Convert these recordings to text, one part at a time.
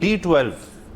D12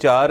4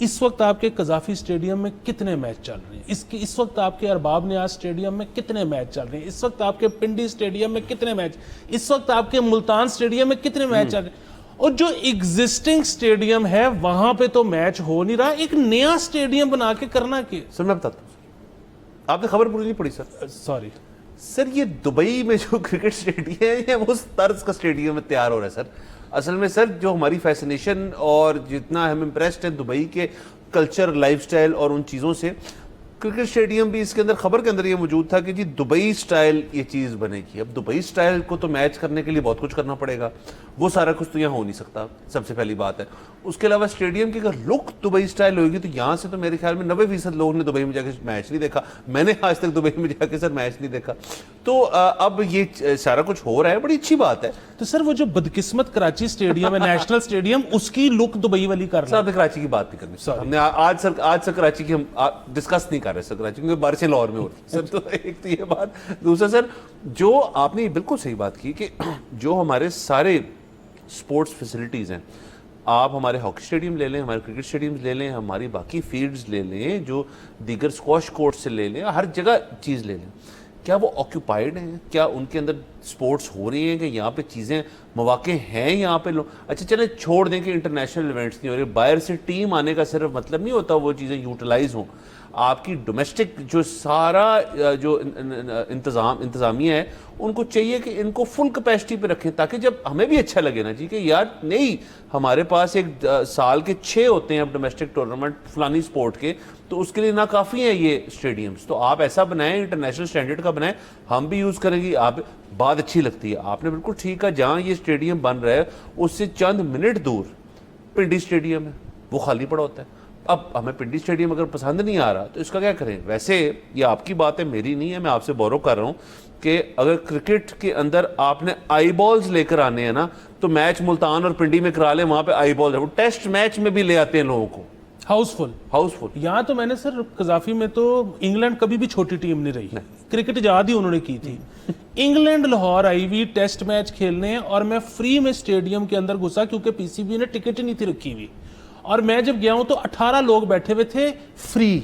اس وقت آپ کے قذافی اسٹیڈیم میں کتنے میچ چل رہے ہیں, اس وقت آپ کے ارباب نیاز اسٹیڈیم میں کتنے میچ چل رہے ہیں, اس وقت آپ کے پنڈی اسٹیڈیم میں کتنے میچ, اس وقت آپ کے ملتان اسٹیڈیم میں کتنے میچ چل رہے ہیں. اور جو ایگزسٹنگ اسٹیڈیم ہے وہاں پہ تو میچ ہو نہیں رہا, ایک نیا اسٹیڈیم بنا کے کرنا کہ. سر میں بتاتا ہوں, آپ نے خبر پوری نہیں پڑھی سر. سوری سر یہ دبئی میں جو کرکٹ اسٹیڈیم ہے یہ اس طرز کا اسٹیڈیم میں تیار ہو رہا ہے سر. اصل میں سر جو ہماری فیسنیشن اور جتنا ہم امپریسڈ ہیں دبئی کے کلچر, لائف سٹائل اور ان چیزوں سے, کرکٹ اسٹیڈیم بھی اس کے اندر خبر کے اندر یہ موجود تھا کہ جی دبئی سٹائل یہ چیز بنے گی. اب دبئی سٹائل کو تو میچ کرنے کے لیے بہت کچھ کرنا پڑے گا, وہ سارا کچھ تو یہاں ہو نہیں سکتا, سب سے پہلی بات ہے. اس کے علاوہ اسٹیڈیم کی اگر لک دبئی سٹائل ہوگی تو یہاں سے تو میرے خیال میں 90% لوگوں نے دبئی میں جا کے میچ نہیں دیکھا. میں نے آج تک دبئی میں جا کے سر میچ نہیں دیکھا. تو اب یہ سارا کچھ ہو رہا ہے, بڑی اچھی بات ہے. تو سر وہ جو بدقسمت کراچی اسٹیڈیم ہے, نیشنل اسٹیڈیم, اس کی لک دبئی والی کر رہا ہے. سر کراچی کی بات نہیں کرنی, ہم نے آج سر کراچی کی ہم ڈسکس نہیں کر رہے سر کراچی, کیونکہ بارشیں لاہور میں ہو رہی سر. تو ایک تو یہ بات. دوسرا سر جو آپ نے بالکل صحیح بات کی کہ جو ہمارے سارے سپورٹس فیسلٹیز ہیں, آپ ہمارے ہاکی اسٹیڈیم لے لیں, ہمارے کرکٹ اسٹیڈیمز لے لیں, ہماری باقی فیلڈز لے لیں, جو دیگر اسکواش کورٹ سے لے لیں, ہر جگہ چیز لے لیں, کیا وہ آکیوپائڈ ہیں؟ کیا ان کے اندر سپورٹس ہو رہی ہیں کہ یہاں پہ چیزیں مواقع ہیں یہاں پہ لوگ؟ اچھا چلیں چھوڑ دیں کہ انٹرنیشنل ایونٹس نہیں ہو رہے, باہر سے ٹیم آنے کا صرف مطلب نہیں ہوتا وہ چیزیں یوٹیلائز ہوں. آپ کی ڈومیسٹک جو سارا جو انتظامیہ ہے ان کو چاہیے کہ ان کو فل کیپیسٹی پہ رکھیں, تاکہ جب ہمیں بھی اچھا لگے نا جی کہ یار نہیں ہمارے پاس ایک سال کے 6 ہوتے ہیں اب ڈومیسٹک ٹورنامنٹ فلانی سپورٹ کے, تو اس کے لیے ناکافی ہیں یہ اسٹیڈیمز. تو آپ ایسا بنائیں, انٹرنیشنل سٹینڈرڈ کا بنائیں, ہم بھی یوز کریں گے. آپ بات اچھی لگتی ہے, آپ نے بالکل ٹھیک ہے, جہاں یہ اسٹیڈیم بن رہا ہے اس سے چند منٹ دور پنڈی اسٹیڈیم ہے, وہ خالی پڑا ہوتا ہے. اب ہمیں پنڈی اسٹیڈیم اگر پسند نہیں آ رہا تو اس کا کیا کریں؟ ویسے یہ آپ کی بات ہے, میری نہیں ہے, میں آپ سے بورو کر رہا ہوں کہ اگر کرکٹ کے اندر آپ نے آئی بالز لے کر آنے ہیں نا تو میچ ملتان اور پنڈی میں کرا لیں, وہاں پہ آئی بالز ہے, وہ ٹیسٹ میچ میں بھی لے آتے ہیں لوگوں کو ہاؤس فل. یہاں تو میں نے سر قذافی میں تو انگلینڈ کبھی بھی چھوٹی ٹیم نہیں رہی, کرکٹ ایجاد ہی انہوں نے کی تھی. انگلینڈ لاہور آئی ہوئی ٹیسٹ میچ کھیلنے, اور میں فری میں اسٹیڈیم کے اندر گھسا کیونکہ پی سی بی نے ٹکٹ ہی نہیں تھی رکھی ہوئی, اور میں جب گیا ہوں تو 18 لوگ بیٹھے ہوئے تھے فری.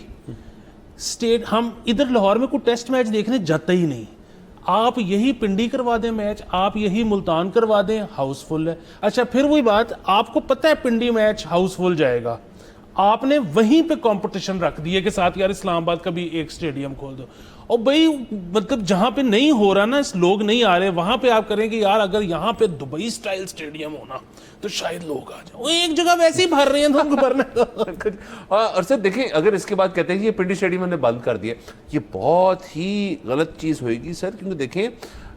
ہم ادھر لاہور میں کوئی ٹیسٹ میچ دیکھنے جاتا ہی نہیں. آپ یہی پنڈی کروا دیں میچ, آپ یہی ملتان کروا دیں, ہاؤس فل ہے. اچھا پھر وہی بات, آپ کو پتہ ہے پنڈی میچ ہاؤس فل جائے گا, آپ نے وہیں پہ کمپٹیشن رکھ دیے کہ ساتھ یار اسلام آباد کا بھی ایک اسٹیڈیم کھول دو. اور بھائی مطلب جہاں پہ نہیں ہو رہا نا, لوگ نہیں آ رہے, وہاں پہ آپ کریں کہ یار اگر یہاں پہ دبئی سٹائل اسٹیڈیم ہونا تو شاید لوگ آ جائیں. وہ ایک جگہ ویسے ہی بھر رہے ہیں تو ہم کو بھرنے. اور سر دیکھیں اگر اس کے بعد کہتے ہیں کہ یہ پنڈی اسٹیڈیم ہم نے بند کر دیا, یہ بہت ہی غلط چیز ہوئے گی سر. کیونکہ دیکھیں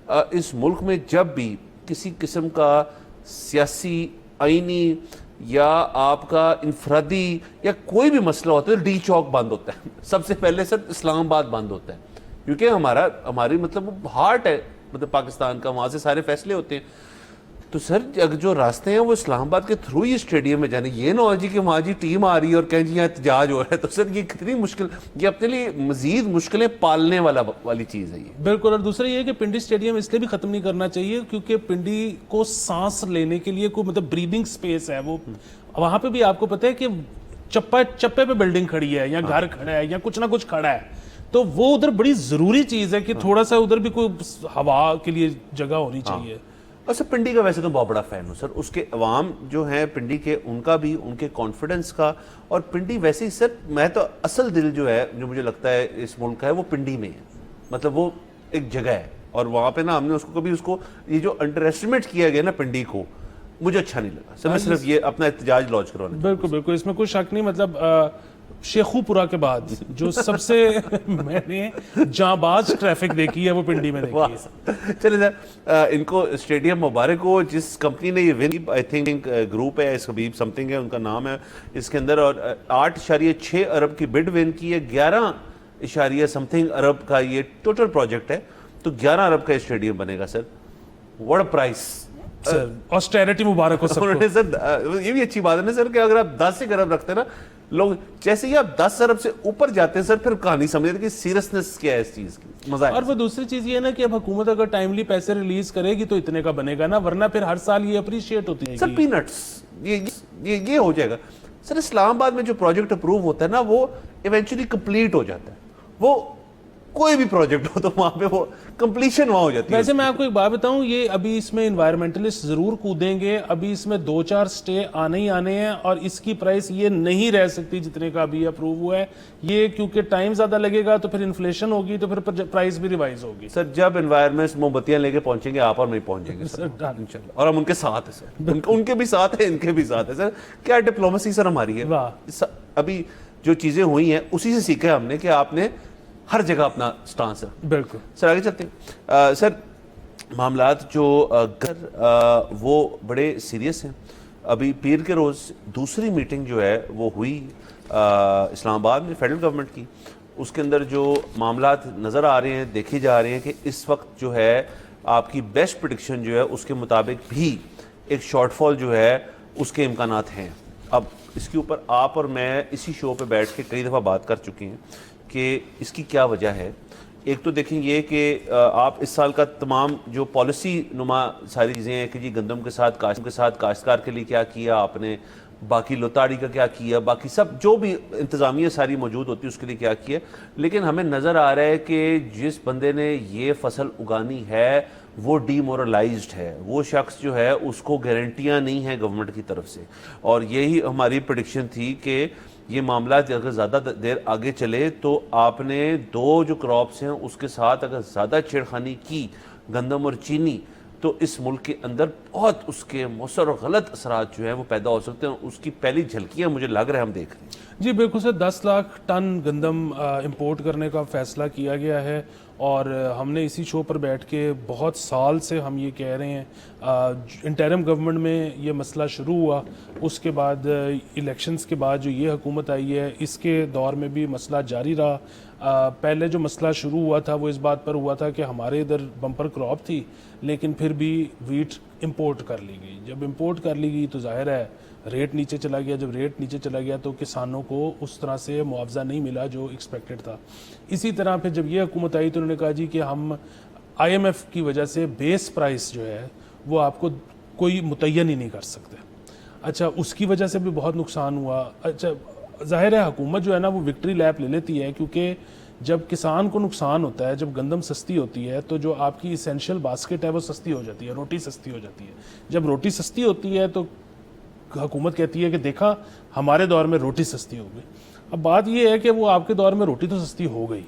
اس ملک میں جب بھی کسی قسم کا سیاسی, آئینی یا آپ کا انفرادی یا کوئی بھی مسئلہ ہوتا ہے, ڈی چوک بند ہوتا ہے سب سے پہلے سر, اسلام آباد بند ہوتا ہے, کیونکہ ہماری مطلب ہارٹ ہے مطلب پاکستان کا, وہاں سے سارے فیصلے ہوتے ہیں. تو سر اگر جو راستے ہیں وہ اسلام آباد کے تھرو ہی اسٹیڈیم میں جانے, یہ نہ ہو جی کہ وہاں جی ٹیم آ رہی ہے اور کہیں جی یہاں احتجاج ہو رہا ہے, تو سر یہ کتنی مشکل, یہ اپنے لیے مزید مشکلیں پالنے والی چیز ہے یہ. بالکل. اور دوسرا یہ کہ پنڈی اسٹیڈیم اس لیے بھی ختم نہیں کرنا چاہیے کیونکہ پنڈی کو سانس لینے کے لیے کوئی مطلب بریدنگ سپیس ہے, وہ وہاں پہ بھی آپ کو پتہ ہے کہ چپے پہ بلڈنگ کھڑی ہے یا گھر کھڑا ہے یا کچھ نہ کچھ کھڑا ہے, تو وہ ادھر بڑی ضروری چیز ہے کہ تھوڑا سا ادھر بھی کوئی ہوا کے لیے جگہ ہونی چاہیے. اور سر پنڈی کا ویسے تو بہت بڑا فین ہوں سر, اس کے عوام جو ہیں پنڈی کے, ان کا بھی, ان کے کانفیڈنس کا, اور پنڈی ویسے ہی سر, میں تو اصل دل جو ہے جو مجھے لگتا ہے اس ملک کا ہے وہ پنڈی میں ہے, مطلب وہ ایک جگہ ہے, اور وہاں پہ نا ہم نے اس کو کبھی اس کو یہ جو انڈر ایسٹیمیٹ کیا گیا نا پنڈی کو, مجھے اچھا نہیں لگا سر. میں صرف یہ اپنا احتجاج لانچ کروانا. بالکل بالکل, اس میں کوئی شک نہیں. مطلب شیخو پورہ کے بعد جو سب سے میں نے جاں باز ٹریفک دیکھی ہے وہ پنڈی میں دیکھی ہے. چلیں سر, ان کو اسٹیڈیم مبارک ہو جس کمپنی نے یہ ون, آئی تھنک گروپ ہے, حبیب سم تھنگ ہے ان کا نام ہے اس کے اندر, اور 8.6 ارب کی بڈ ون کی ہے. 11 سم تھنگ ارب کا یہ ٹوٹل پروجیکٹ ہے, تو 11 ارب کا اسٹیڈیم بنے گا سر. واٹ اے پرائس سر, آسٹیرٹی مبارک ہو سب کو. سر یہ بھی اچھی بات ہے نا سر کہ اگر آپ 10 ارب رکھتے ہیں نا, لوگ جیسے ہی آپ 10 ارب سے اوپر جاتے ہیں سر, پھر کہانی سمجھتے کہ سیریسنس کیا ہے اس چیز کی, مزہ ہے. اور وہ دوسری چیز یہ ہے نا کہ اب حکومت اگر ٹائملی پیسے ریلیز کرے گی تو اتنے کا بنے گا نا, ورنہ پھر ہر سال یہ اپریشیٹ ہوتی ہے سر پینٹس, یہ ہو جائے گا سر اسلام آباد میں جو پروجیکٹ اپروو ہوتا ہے نا وہ ایونچولی کمپلیٹ ہو جاتا ہے, وہ کوئی بھی پروجیکٹ ہو تو وہاں پہ وہ کمپلیشن وہاں ہو جاتی ہے. ویسے میں آپ کو ایک بات بتاؤں, یہ ابھی اس میں انوائرمنٹلسٹ ضرور کودیں گے, ابھی اس میں 2-4 سٹے آنے ہی آنے ہیں, اور اس کی پرائس یہ نہیں رہ سکتی جتنے کا ابھی اپروو ہوا ہے. یہ کیونکہ ٹائم زیادہ لگے گا تو پھر انفلیشن ہوگی تو پھر پرائس بھی ریوائز ہوگی. سر جب انوائرمنٹ موم بتیاں لے کے پہنچیں گے آپ اور میں پہنچیں گے سر انشاءاللہ, اور ہم ان کے ساتھ ہیں سر, ان کے بھی ساتھ ہیں, ان کے بھی ساتھ ہیں سر. کیا ڈپلومیسی سر ہماری ہے, ابھی جو چیزیں ہوئی ہیں اسی سے سیکھا ہم نے کہ آپ نے ہر جگہ اپنا سٹانس ہے. بالکل سر آگے چلتے ہیں. سر معاملات جو وہ بڑے سیریس ہیں. ابھی پیر کے روز دوسری میٹنگ جو ہے وہ ہوئی اسلام آباد میں فیڈرل گورنمنٹ کی. اس کے اندر جو معاملات نظر آ رہے ہیں, دیکھے جا رہے ہیں کہ اس وقت جو ہے آپ کی بیسٹ پریڈکشن جو ہے اس کے مطابق بھی ایک شارٹ فال جو ہے اس کے امکانات ہیں. اب اس کے اوپر آپ اور میں اسی شو پہ بیٹھ کے کئی دفعہ بات کر چکے ہیں کہ اس کی کیا وجہ ہے. ایک تو دیکھیں یہ کہ آپ اس سال کا تمام جو پالیسی نما ساری چیزیں ہیں کہ جی گندم کے ساتھ کاشتکار کے لیے کیا کیا آپ نے, باقی لوتاڑی کا کیا کیا, باقی سب جو بھی انتظامیہ ساری موجود ہوتی ہے اس کے لیے کیا کیا. لیکن ہمیں نظر آ رہا ہے کہ جس بندے نے یہ فصل اگانی ہے وہ ڈی مورلائزڈ ہے, وہ شخص جو ہے اس کو گارنٹیاں نہیں ہیں گورنمنٹ کی طرف سے. اور یہی ہماری پریڈکشن تھی کہ یہ معاملات اگر زیادہ دیر آگے چلے تو آپ نے 2 جو کراپس ہیں اس کے ساتھ اگر زیادہ چھیڑخانی کی, گندم اور چینی, تو اس ملک کے اندر بہت اس کے مؤثر اور غلط اثرات جو ہیں وہ پیدا ہو سکتے ہیں. اس کی پہلی جھلکیاں مجھے لگ رہا ہے ہم دیکھ رہے ہیں. جی بالکل سر, 10 لاکھ ٹن گندم امپورٹ کرنے کا فیصلہ کیا گیا ہے, اور ہم نے اسی شو پر بیٹھ کے بہت سال سے ہم یہ کہہ رہے ہیں. انٹرم گورنمنٹ میں یہ مسئلہ شروع ہوا, اس کے بعد الیکشنز کے بعد جو یہ حکومت آئی ہے اس کے دور میں بھی مسئلہ جاری رہا. پہلے جو مسئلہ شروع ہوا تھا وہ اس بات پر ہوا تھا کہ ہمارے ادھر بمپر کراپ تھی لیکن پھر بھی ویٹ امپورٹ کر لی گئی. جب امپورٹ کر لی گئی تو ظاہر ہے ریٹ نیچے چلا گیا. جب ریٹ نیچے چلا گیا تو کسانوں کو اس طرح سے معاوضہ نہیں ملا جو ایکسپیکٹڈ تھا. اسی طرح پھر جب یہ حکومت آئی تو انہوں نے کہا جی کہ ہم IMF کی وجہ سے بیس پرائس جو ہے وہ آپ کو کوئی متعین ہی نہیں کر سکتے. اچھا اس کی وجہ سے بھی بہت نقصان ہوا. اچھا ظاہر ہے حکومت جو ہے نا وہ وکٹری لیپ لے لیتی ہے, کیونکہ جب کسان کو نقصان ہوتا ہے, جب گندم سستی ہوتی ہے تو جو آپ کی اسینشیل باسکٹ ہے وہ سستی ہو جاتی ہے, روٹی سستی ہو جاتی ہے. جب روٹی سستی ہوتی ہے تو حکومت کہتی ہے کہ دیکھا ہمارے دور میں روٹی سستی ہو گئی. اب بات یہ ہے کہ وہ آپ کے دور میں روٹی تو سستی ہو گئی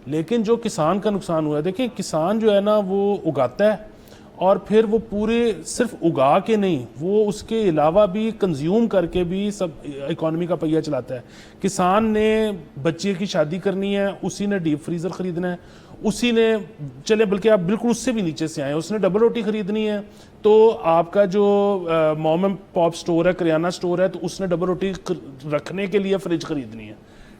لیکن جو کسان کا نقصان ہوا ہے, دیکھیں کسان جو ہے نا وہ اگاتا ہے اور پھر وہ پورے صرف اگا کے نہیں, وہ اس کے علاوہ بھی کنزیوم کر کے بھی سب اکانومی کا پہیہ چلاتا ہے. کسان نے بچے کی شادی کرنی ہے, اسی نے ڈیپ فریزر خریدنا ہے, اسی نے چلے بلکہ آپ بالکل اس سے بھی نیچے سے آئیں, اس نے ڈبل روٹی خریدنی ہے تو آپ کا جو موم اینڈ پاپ سٹور ہے, کریانہ سٹور ہے, تو اس نے ڈبل روٹی رکھنے کے لیے فریج خریدنی ہے.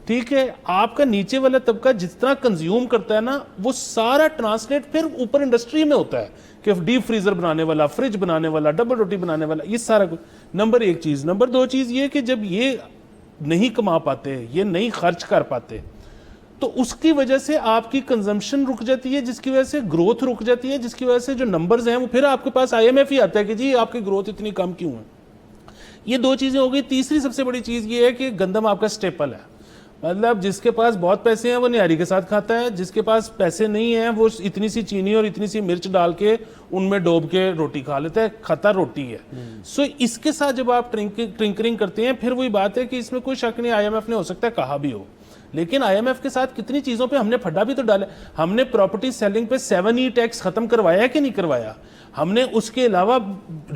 ٹھیک ہے, آپ کا نیچے والا طبقہ جتنا کنزیوم کرتا ہے نا وہ سارا ٹرانسلیٹ پھر اوپر انڈسٹری میں ہوتا ہے کہ ڈیپ فریزر بنانے والا, فریج بنانے والا, ڈبل روٹی بنانے والا, یہ سارا کچھ. نمبر 1 چیز. نمبر 2 چیز یہ کہ جب یہ نہیں کما پاتے, یہ نہیں خرچ کر پاتے, تو اس کی وجہ سے آپ کی کنزمپشن رک جاتی ہے, جس کی وجہ سے گروتھ رک جاتی ہے, جس کی وجہ سے جو نمبرز ہیں وہ پھر آپ کے پاس IMF ہی آتا ہے کہ جی آپ کی گروتھ اتنی کم کیوں ہے. یہ 2 چیزیں ہو گئی. تیسری سب سے بڑی چیز یہ ہے کہ گندم آپ کا سٹیپل ہے, مطلب جس کے پاس بہت پیسے ہیں وہ نہاری کے ساتھ کھاتا ہے, جس کے پاس پیسے نہیں ہیں وہ اتنی سی چینی اور اتنی سی مرچ ڈال کے ان میں ڈوب کے روٹی کھا لیتا ہے, کھاتا روٹی ہے. سو اس کے ساتھ جب آپ ٹرنکرنگ کرتے ہیں پھر وہی بات ہے کہ اس میں کوئی شک نہیں, IMF نے ہو سکتا ہے کہا بھی ہو, لیکن IMF کے ساتھ کتنی چیزوں پہ ہم نے پھڈا بھی تو ڈالا. ہم نے پراپرٹی سیلنگ پہ 7E ٹیکس ختم کروایا کہ نہیں کروایا, ہم نے اس کے علاوہ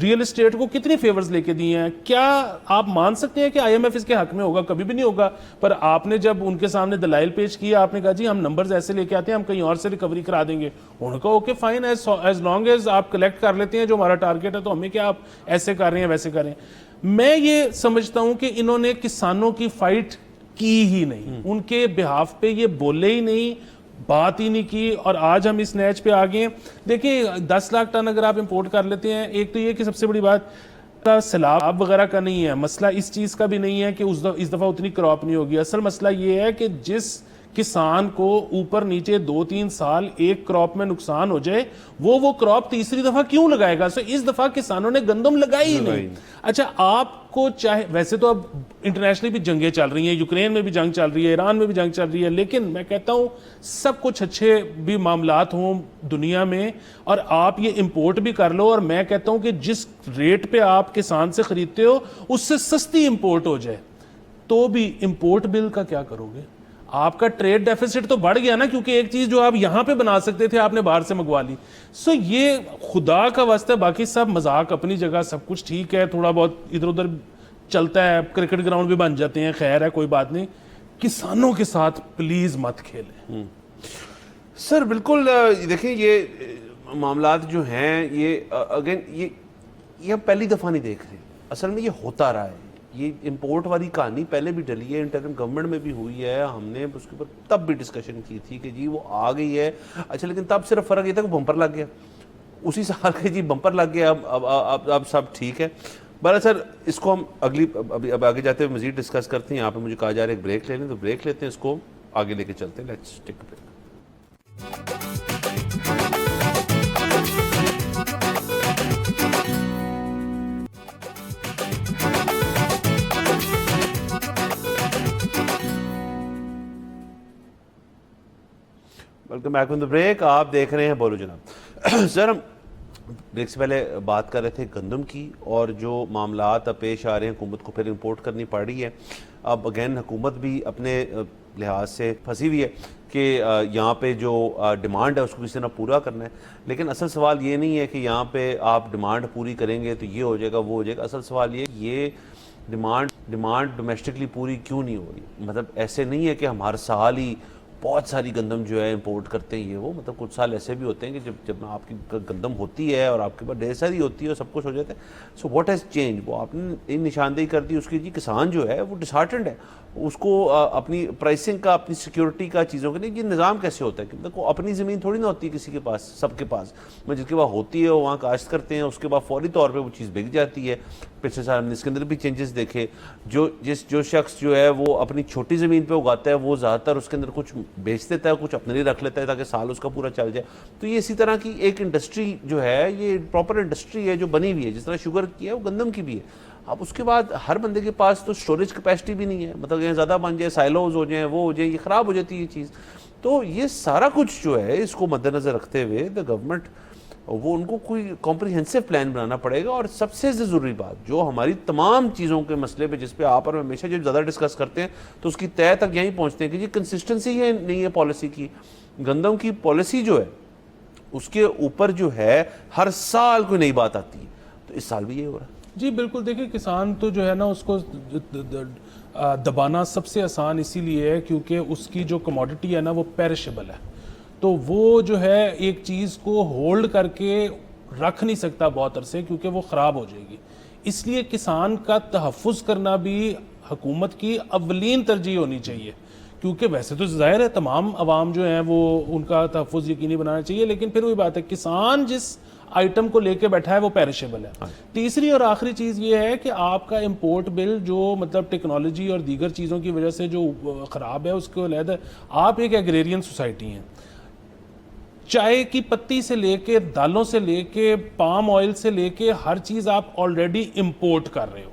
ریئل اسٹیٹ کو کتنی فیورز لے کے دیے ہیں. کیا آپ مان سکتے ہیں کہ IMF اس کے حق میں ہوگا؟ کبھی بھی نہیں ہوگا. پر آپ نے جب ان کے سامنے دلائل پیش کیا, آپ نے کہا جی ہم نمبرز ایسے لے کے آتے ہیں, ہم کہیں اور سے ریکوری کرا دیں گے. انہوں نے کہا okay fine, as long as آپ کلیکٹ کر لیتے ہیں جو ہمارا ٹارگیٹ ہے, تو ہمیں کیا آپ ایسے کر رہے ہیں ویسے کر رہے ہیں. میں یہ سمجھتا ہوں کہ انہوں نے کسانوں کی فائٹ کی ہی نہیں, ان کے بہاف پہ یہ بولے ہی نہیں, بات ہی نہیں کی, اور آج ہم اس نیچ پہ آگے ہیں. دیکھیں 10 لاکھ ٹن اگر آپ امپورٹ کر لیتے ہیں, ایک تو یہ کہ سب سے بڑی بات سیلاب وغیرہ کا نہیں ہے مسئلہ, اس چیز کا بھی نہیں ہے کہ اس دفعہ اتنی کراپ نہیں ہوگی. اصل مسئلہ یہ ہے کہ جس کسان کو اوپر نیچے 2-3 سال ایک کراپ میں نقصان ہو جائے وہ کراپ تیسری دفعہ کیوں لگائے گا؟ سو اس دفعہ کسانوں نے گندم لگائی ہی نہیں. اچھا آپ کو چاہے ویسے تو اب انٹرنیشنلی بھی جنگیں چل رہی ہیں, یوکرین میں بھی جنگ چل رہی ہے, ایران میں بھی جنگ چل رہی ہے, لیکن میں کہتا ہوں سب کچھ اچھے بھی معاملات ہوں دنیا میں اور آپ یہ امپورٹ بھی کر لو, اور میں کہتا ہوں کہ جس ریٹ پہ آپ کسان سے خریدتے ہو اس سے سستی امپورٹ ہو جائے, تو بھی امپورٹ بل کا کیا کرو گے؟ آپ کا ٹریڈ ڈیفیسٹ تو بڑھ گیا نا, کیونکہ ایک چیز جو آپ یہاں پہ بنا سکتے تھے آپ نے باہر سے منگوا لی. سو یہ خدا کا واسطہ, باقی سب مذاق اپنی جگہ, سب کچھ ٹھیک ہے, تھوڑا بہت ادھر ادھر چلتا ہے, کرکٹ گراؤنڈ بھی بن جاتے ہیں, خیر ہے کوئی بات نہیں, کسانوں کے ساتھ پلیز مت کھیلیں. سر بالکل, دیکھیں یہ معاملات جو ہیں یہ اگین یہ ہم پہلی دفعہ نہیں دیکھ رہے, اصل میں یہ ہوتا رہا ہے. یہ امپورٹ والی کہانی پہلے بھی ڈلی ہے, انٹرم گورنمنٹ میں بھی ہوئی ہے, ہم نے اس کے اوپر تب بھی ڈسکشن کی تھی کہ جی وہ آ گئی ہے. اچھا لیکن تب صرف فرق یہ تھا کہ بمپر لگ گیا, اسی سال کے جی بمپر لگ گیا, اب سب ٹھیک ہے. بہرحال سر اس کو ہم اب آگے جاتے ہوئے مزید ڈسکس کرتے ہیں. یہاں پہ مجھے کہا جا رہا ہے ایک بریک لے لیں, تو بریک لیتے ہیں, اس کو آگے لے کے چلتے ہیں. Let's take a break. Welcome back on the break. آپ دیکھ رہے ہیں بولو جناب. سر ہم بریک سے پہلے بات کر رہے تھے گندم کی, اور جو معاملات اب پیش آ رہے ہیں, حکومت کو پھر امپورٹ کرنی پڑ رہی ہے. اب اگین حکومت بھی اپنے لحاظ سے پھنسی ہوئی ہے کہ یہاں پہ جو ڈیمانڈ ہے اس کو کسی طرح پورا کرنا ہے. لیکن اصل سوال یہ نہیں ہے کہ یہاں پہ آپ ڈیمانڈ پوری کریں گے تو یہ ہو جائے گا وہ ہو جائے گا. اصل سوال یہ ڈیمانڈ ڈومیسٹکلی پوری کیوں نہیں ہو رہی. مطلب ایسے نہیں ہے کہ ہم ہر سال ہی بہت ساری گندم جو ہے امپورٹ کرتے ہیں, یہ وہ مطلب کچھ سال ایسے بھی ہوتے ہیں کہ جب آپ کی گندم ہوتی ہے اور آپ کے پاس ڈھیر ساری ہوتی ہے اور سب کچھ ہو جاتا ہے. سو واٹ ہیز چینج, وہ آپ نے نشاندہی کر دی اس کی. جی کسان جو ہے وہ ڈسہارٹنڈ ہے, اس کو اپنی پرائسنگ کا, اپنی سیکیورٹی کا, چیزوں کے لیے یہ نظام کیسے ہوتا ہے کہ دیکھو اپنی زمین تھوڑی نہ ہوتی ہے کسی کے پاس, سب کے پاس. جس کے پاس ہوتی ہے وہ وہاں کاشت کرتے ہیں, اس کے بعد فوری طور پہ وہ چیز بک جاتی ہے. پچھلے سال ہم نے اس کے اندر بھی چینجز دیکھے. جو شخص جو ہے وہ اپنی چھوٹی زمین پہ اگاتا ہے وہ زیادہ تر اس کے اندر کچھ بیچ دیتا ہے, کچھ اپنے لیے رکھ لیتا ہے تاکہ سال اس کا پورا چل جائے. تو یہ اسی طرح کی ایک انڈسٹری جو ہے, یہ پراپر انڈسٹری ہے جو بنی ہوئی ہے. جس طرح شوگر کی ہے وہ گندم کی بھی ہے. اب اس کے بعد ہر بندے کے پاس تو سٹوریج کیپیسٹی بھی نہیں ہے, مطلب یہ زیادہ بن جائے, سائلوز ہو جائیں, وہ ہو جائیں, یہ خراب ہو جاتی ہے یہ چیز. تو یہ سارا کچھ جو ہے اس کو مد نظر رکھتے ہوئے دا گورنمنٹ وہ ان کو کوئی کمپریہنسو پلان بنانا پڑے گا. اور سب سے ضروری بات جو ہماری تمام چیزوں کے مسئلے پہ جس پہ آپ اور ہمیشہ جو زیادہ ڈسکس کرتے ہیں تو اس کی تہہ تک یہیں پہنچتے ہیں کہ جی کنسسٹنسی ہے نہیں ہے پالیسی کی. گندم کی پالیسی جو ہے اس کے اوپر جو ہے ہر سال کوئی نئی بات آتی ہے, تو اس سال بھی یہ ہو رہا ہے. جی بالکل, دیکھیں کسان تو جو ہے نا اس کو دبانا سب سے آسان اسی لیے ہے کیونکہ اس کی جو کموڈٹی ہے نا وہ پیرشیبل ہے. تو وہ جو ہے ایک چیز کو ہولڈ کر کے رکھ نہیں سکتا بہت عرصے, کیونکہ وہ خراب ہو جائے گی. اس لیے کسان کا تحفظ کرنا بھی حکومت کی اولین ترجیح ہونی چاہیے, کیونکہ ویسے تو ظاہر ہے تمام عوام جو ہیں وہ ان کا تحفظ یقینی بنانا چاہیے, لیکن پھر وہی بات ہے کسان جس آئٹم کو لے کے بیٹھا ہے وہ پیرشیبل ہے. تیسری اور آخری چیز یہ ہے کہ آپ کا امپورٹ بل جو مطلب ٹیکنالوجی اور دیگر چیزوں کی وجہ سے جو خراب ہے اس کو علیحدہ, آپ ایک ایگریرین سوسائٹی ہیں, چائے کی پتی سے لے کے دالوں سے لے کے پام آئل سے لے کے ہر چیز آپ آلریڈی امپورٹ کر رہے ہو.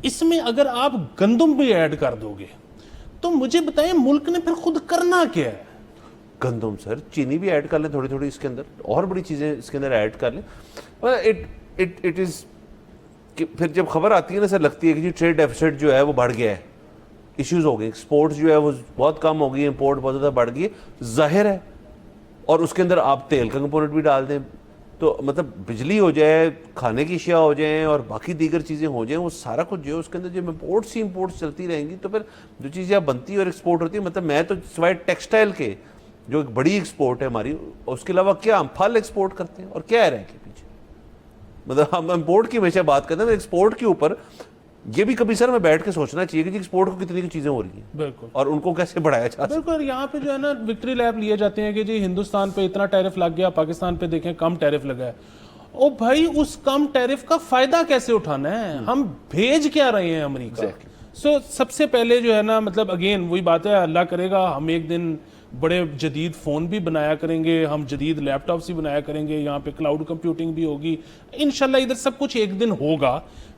اس میں اگر آپ گندم بھی ایڈ کر دو گے تو مجھے بتائیں ملک نے پھر خود کرنا کیا ہے. گندم سر چینی بھی ایڈ کر لیں تھوڑی تھوڑی اس کے اندر, اور بڑی چیزیں اس کے اندر ایڈ کر لیں. اٹ از پھر جب خبر آتی ہے نا سر لگتی ہے کہ جی ٹریڈ ڈیفیسٹ جو ہے وہ بڑھ گیا ہے, ایشوز ہو گئے, ایکسپورٹ جو ہے وہ بہت کم ہو گئی, امپورٹ بہت زیادہ بڑھ گئی ہے, ظاہر ہے. اور اس کے اندر آپ تیل کا کمپوننٹ بھی ڈال دیں تو مطلب بجلی ہو جائے, کھانے کی اشیاء ہو جائیں اور باقی دیگر چیزیں ہو جائیں, وہ سارا کچھ جو ہے اس کے اندر جب امپورٹس چلتی رہیں گی تو پھر جو چیزیں بنتی اور ایکسپورٹ ہوتی ہیں, مطلب میں تو سوائے ٹیکسٹائل کے جو ایک بڑی ایکسپورٹ ہے ہماری, اس کے علاوہ کیا ہم پھل ایکسپورٹ کرتے ہیں اور کیا ہے رہ کے پیچھے. مطلب ہم امپورٹ کی ہمیشہ بات کرتے ہیں, ایکسپورٹ کے اوپر یہ بھی کبھی سر میں بیٹھ کے سوچنا چاہیے کہ جی ایکسپورٹ کو کتنی چیزیں ہو رہی ہیں بالکل, اور ان کو کیسے بڑھایا جا سکتا ہے. بالکل. یہاں پہ جو ہے نا وکٹری لیپ لیے جاتے ہیں کہ جی ہندوستان پہ اتنا ٹیرف لگ گیا, پاکستان پہ دیکھیں کم ٹیرف لگا ہے. او بھائی اس کم ٹیرف کا فائدہ کیسے اٹھانا ہے, ہم بھیج کیا رہے ہیں امریکہ. سو سب سے پہلے جو ہے نا مطلب اگین وہی بات ہے, اللہ کرے گا ہم ایک دن بڑے جدید فون بھی بنایا کریں گے, ہم جدید لیپ ٹاپس بھی بنایا کریں گے, یہاں پہ کلاؤڈ کمپیوٹنگ بھی ہوگی انشاءاللہ, ادھر سب کچھ ایک دن ہوگا.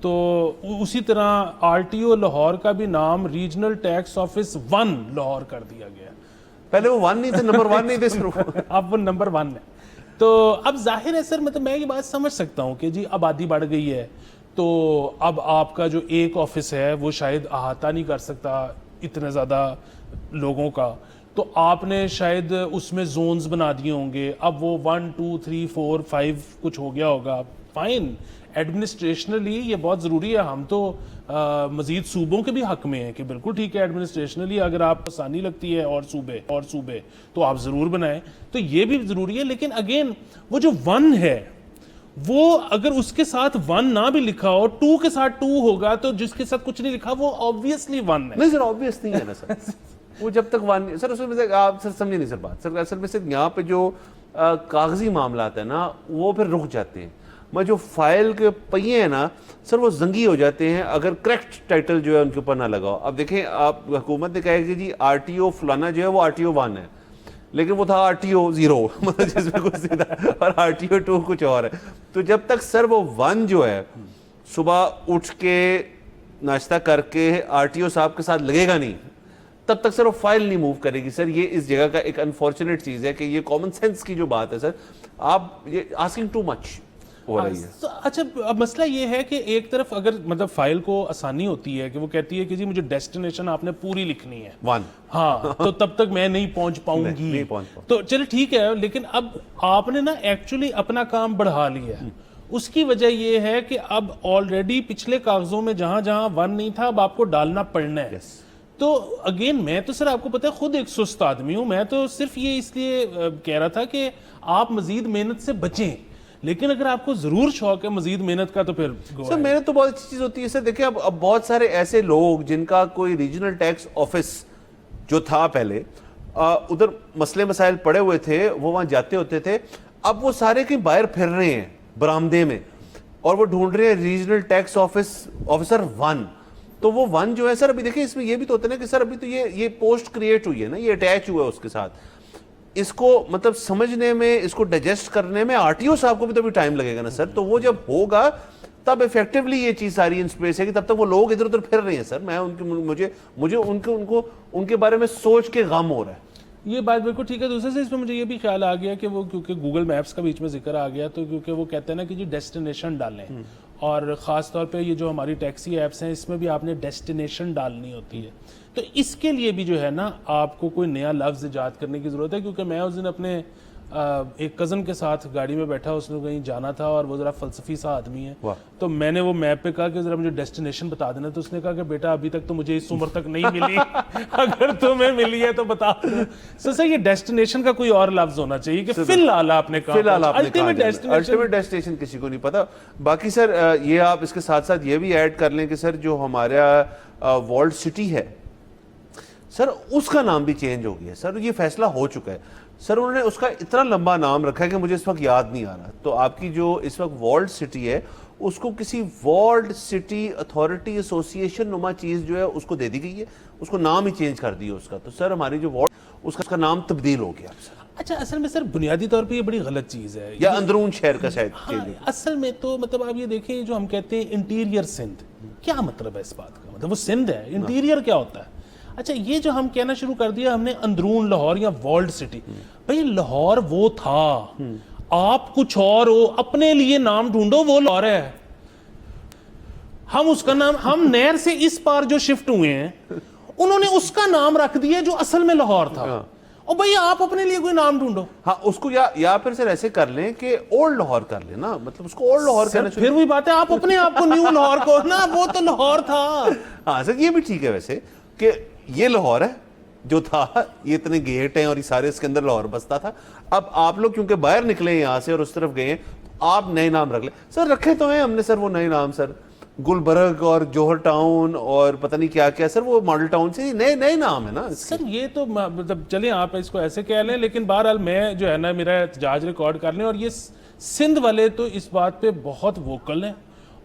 تو اسی طرح RTO لاہور کا بھی نام ریجنل ٹیکس آفس 1 لاہور کر دیا گیا. پہلے وہ 1 نہیں تھے, نمبر 1 نہیں تھے سر, اب وہ نمبر 1 ہے. تو اب ظاہر ہے سر, مطلب میں یہ بات سمجھ سکتا ہوں کہ جی آبادی بڑھ گئی ہے, تو اب آپ کا جو ایک آفس ہے وہ شاید احاطہ نہیں کر سکتا اتنے زیادہ لوگوں کا, تو آپ نے شاید اس میں زونز بنا دیے ہوں گے. اب وہ 1 2 3 4 5 کچھ ہو گیا ہوگا, فائن. ایڈمنسٹریشنلی یہ بہت ضروری ہے, ہم تو مزید صوبوں کے بھی حق میں ہیں کہ بالکل ٹھیک ہے ایڈمنسٹریشنلی اگر آپ آسانی لگتی ہے اور صوبے تو آپ ضرور بنائیں, تو یہ بھی ضروری ہے. لیکن اگین وہ جو 1 ہے وہ اگر اس کے ساتھ 1 نہ بھی لکھا ہو, 2 کے ساتھ 2 ہوگا, تو جس کے ساتھ کچھ نہیں لکھا وہ obviously 1 ہے. نہیں سر, obvious نہیں ہے نا سر, وہ جب تک 1 سر اس میں آپ سر سمجھے نہیں سر بات. سر اصل میں صرف یہاں پہ جو کاغذی معاملات ہیں نا وہ پھر رک جاتے ہیں. میں جو فائل کے پہیے ہیں نا سر وہ زنگی ہو جاتے ہیں اگر کریکٹ ٹائٹل جو ہے ان کے اوپر نہ لگاؤ. اب دیکھیں آپ, حکومت نے کہا کہ جی RTO فلانا جو ہے وہ RTO 1 ہے, لیکن وہ تھا RTO 0 مطلب جس میں کچھ نہیں تھا, اور RTO 2 کچھ اور ہے. تو جب تک سر وہ 1 جو ہے صبح اٹھ کے ناشتہ کر کے RTO صاحب کے ساتھ لگے گا نہیں, تب تک سر وہ فائل نہیں موو کرے گی. سر یہ اس جگہ کا ایک انفارچونیٹ چیز ہے کہ یہ کامن سینس کی جو بات ہے سر, آپ یہ آسکنگ ٹو مچ ہو رہی ہے. اچھا اب مسئلہ یہ ہے کہ ایک طرف اگر مطلب فائل کو آسانی ہوتی ہے کہ وہ کہتی ہے کہ جی مجھے ڈیسٹینیشن آپ نے پوری لکھنی ہے 1, ہاں, تو تب تک میں نہیں پہنچ پاؤں گی, تو چلے ٹھیک ہے. لیکن اب آپ نے نا ایکچولی اپنا کام بڑھا لیا ہے. اس کی وجہ یہ ہے کہ اب آلریڈی پچھلے کاغذوں میں جہاں جہاں 1 نہیں تھا اب آپ کو ڈالنا پڑنا ہے. تو اگین میں تو سر آپ کو پتہ ہے خود ایک سست آدمی ہوں, میں تو صرف یہ اس لیے کہہ رہا تھا کہ آپ مزید محنت سے بچیں, لیکن اگر آپ کو ضرور شوق ہے مزید محنت کا تو پھر سر محنت تو بہت اچھی چیز ہوتی ہے. سر دیکھیں اب بہت سارے ایسے لوگ جن کا کوئی ریجنل ٹیکس آفس جو تھا پہلے ادھر مسئلے مسائل پڑے ہوئے تھے, وہ وہاں جاتے ہوتے تھے, اب وہ سارے کہیں باہر پھر رہے ہیں برآمدے میں اور وہ ڈھونڈ رہے ہیں ریجنل ٹیکس آفیسر 1. تو وہ 1 جو ہے سر ابھی دیکھیں اس میں یہ بھی تو ہوتا ہے نا کہ سر ابھی تو یہ پوسٹ کریٹ ہوئی ہے نا, یہ اٹیچ ہوا ہے اس کے ساتھ, اس کو مطلب سمجھنے میں, اس کو ڈائجسٹ کرنے میں RTO صاحب کو بھی تو ٹائم لگے گا نا سر. تو وہ جب ہوگا تب ایفیکٹولی یہ چیز ساری ان سپیس ہے کہ تب تک وہ لوگ ادھر ادھر پھر رہے ہیں. سر میں مجھے ان کے بارے میں سوچ کے غم ہو رہا ہے. یہ بات بالکل ٹھیک ہے. دوسرے سے اس میں مجھے یہ بھی خیال آ گیا کہ وہ کیونکہ گوگل میپس کا بیچ میں ذکر آ گیا, تو کیونکہ وہ کہتے ہیں نا کہ جی ڈیسٹینیشن ڈالیں, اور خاص طور پہ یہ جو ہماری ٹیکسی ایپس ہیں اس میں بھی آپ نے ڈیسٹینیشن ڈالنی ہوتی ہے. تو اس کے لیے بھی جو ہے نا آپ کو کوئی نیا لفظ ایجاد کرنے کی ضرورت ہے, کیونکہ میں اس دن اپنے ایک کزن کے ساتھ گاڑی میں بیٹھا, اس نے کہیں جانا تھا اور وہ ذرا فلسفی سا آدمی ہے, تو میں نے وہ میپ پہ کہا کہ ذرا مجھے ڈیسٹینیشن بتا دینا, تو اس نے کہا کہ بیٹا ابھی تک تو مجھے اس عمر تک نہیں ملی, اگر تمہیں ملی ہے تو بتا دو. سر یہ ڈیسٹینیشن کا کوئی اور لفظ ہونا چاہیے کہ فی الحال آپ نے کہا الٹیمیٹ ڈیسٹینیشن کسی کو نہیں پتا. باقی سر یہ آپ اس کے ساتھ ساتھ یہ بھی ایڈ کر لیں کہ سر جو ہمارا والڈ سٹی ہے سر اس کا نام بھی چینج ہو گیا. سر یہ فیصلہ ہو چکا ہے سر, انہوں نے اس کا اتنا لمبا نام رکھا ہے کہ مجھے اس وقت یاد نہیں آ رہا. تو آپ کی جو اس وقت والڈ سٹی ہے اس کو کسی والڈ سٹی اتھارٹی ایسوسیشن نما چیز جو ہے اس کو دے دی گئی ہے, اس کو نام ہی چینج کر دیا اس کا. تو سر ہماری جو والڈ اس کا نام تبدیل ہو گیا. اچھا اصل میں سر بنیادی طور پہ یہ بڑی غلط چیز ہے, یا اندرون شہر کا شاید اصل میں تو مطلب آپ یہ دیکھیں جو ہم کہتے ہیں انٹیریئر سندھ, کیا مطلب ہے اس بات کا, مطلب وہ سندھ ہے, انٹیریئر کیا ہوتا ہے. اچھا یہ جو ہم کہنا شروع کر دیا ہم نے اندرون لاہور یا والڈ سٹی, بھئی لاہور وہ تھا, آپ کچھ اور ہو, اپنے لیے نام ڈھونڈو, وہ لاہور ہے. ہم اس کا نام, ہم نہر سے اس پار جو شفٹ ہوئے ہیں انہوں نے اس کا نام رکھ دیا جو اصل میں لاہور تھا, اور بھئی آپ اپنے لیے کوئی نام ڈھونڈو. ہاں اس کو یا پھر سر ایسے کر لیں کہ اولڈ لاہور کر لیں نا, مطلب اس کو اولڈ لاہور کہنا چاہیے. پھر وہی بات ہے, آپ اپنے آپ کو نیو لاہور کو نا, وہ تو لاہور تھا. ہاں سر یہ بھی ٹھیک ہے ویسے کہ یہ لاہور ہے جو تھا, یہ اتنے گیٹ ہیں اور یہ سارے اس کے اندر لاہور بستا تھا. اب آپ لوگ کیونکہ باہر نکلے یہاں سے اور اس طرف گئے, آپ نئے نام رکھ لیں. سر رکھے تو ہیں ہم نے سر وہ نئے نام, سر گلبرگ اور جوہر ٹاؤن اور پتہ نہیں کیا کیا, سر وہ ماڈل ٹاؤن سے نئے نام ہے نا. سر یہ تو مطلب چلیں آپ اس کو ایسے کہہ لیں, لیکن بہرحال میں جو ہے نا میرا احتجاج ریکارڈ کر لیں. اور یہ سندھ والے تو اس بات پہ بہت ووکل ہیں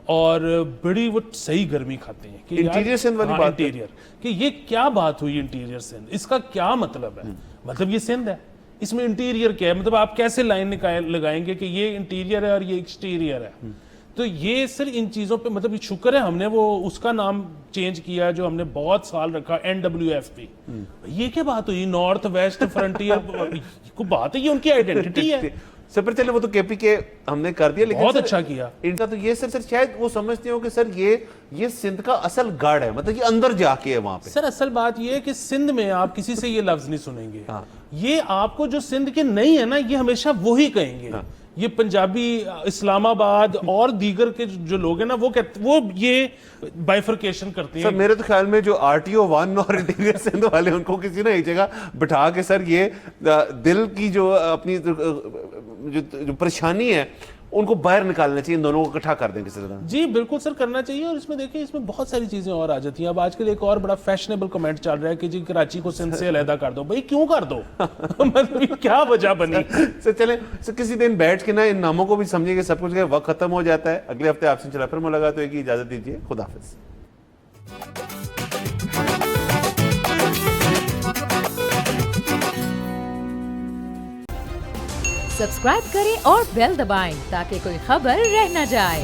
اور بڑی وہ صحیح گرمی کھاتے ہیں کہ انٹیریئر سندھ والی بات, انٹیریئر کہ یہ کیا بات ہوئی انٹیریئر سندھ, اس کا کیا مطلب ہے. مطلب یہ سندھ ہے, اس میں انٹیریئر کیا ہے, مطلب آپ کیسے لائن لگائیں گے کہ یہ انٹیریئر ہے اور یہ ایکسٹیریئر ہے. تو یہ سر ان چیزوں پہ مطلب شکر ہے ہم نے وہ اس کا نام چینج کیا جو ہم نے بہت سال رکھا NWFP. یہ کیا بات ہوئی نارتھ ویسٹ فرنٹیئر کو بات ہے, یہ ان کی آئیڈینٹی ہے. سر چلے وہ تو KP کے ہم نے کر دیا, لیکن بہت اچھا کیا ان کا تو یہ سر شاید وہ سمجھتے ہو کہ سر یہ سندھ کا اصل گڑھ ہے, مطلب یہ اندر جا کے ہے وہاں پہ. سر اصل بات یہ ہے کہ سندھ میں آپ کسی سے یہ لفظ نہیں سنیں گے, یہ آپ کو جو سندھ کے نہیں ہے نا یہ ہمیشہ وہی کہیں گے. یہ پنجابی اسلام آباد اور دیگر کے جو لوگ ہیں نا وہ یہ بائیفرکیشن کرتے ہیں. سر میرے تو خیال میں جو RTO 1 اور انٹیریئر سندھ والے ان کو کسی نہ ایک جگہ بٹھا کے سر یہ دل کی جو اپنی جو پریشانی ہے ان کو باہر نکالنا چاہیے, ان دونوں کو اکٹھا کر دیں کسی طرح. جی بالکل سر کرنا چاہیے. اور اس میں دیکھیں اس میں بہت ساری چیزیں اور آ جاتی ہیں. اب آج کل ایک اور بڑا فیشنیبل کمنٹ چل رہا ہے کہ جی کراچی کو سندھ سے علیحدہ کر دو. بھائی کیوں کر دو, مطلب کیا وجہ بنی؟ سر چلیں سر کسی دن بیٹھ کے نا ان ناموں کو بھی سمجھیں گے, سب کچھ وقت ختم ہو جاتا ہے. اگلے ہفتے آپ سے انشاءاللہ پھر ملاقات ہوگی. اجازت دیجیے, خدا حافظ. سبسکرائب کریں اور بیل دبائیں تاکہ کوئی خبر رہ نہ جائے.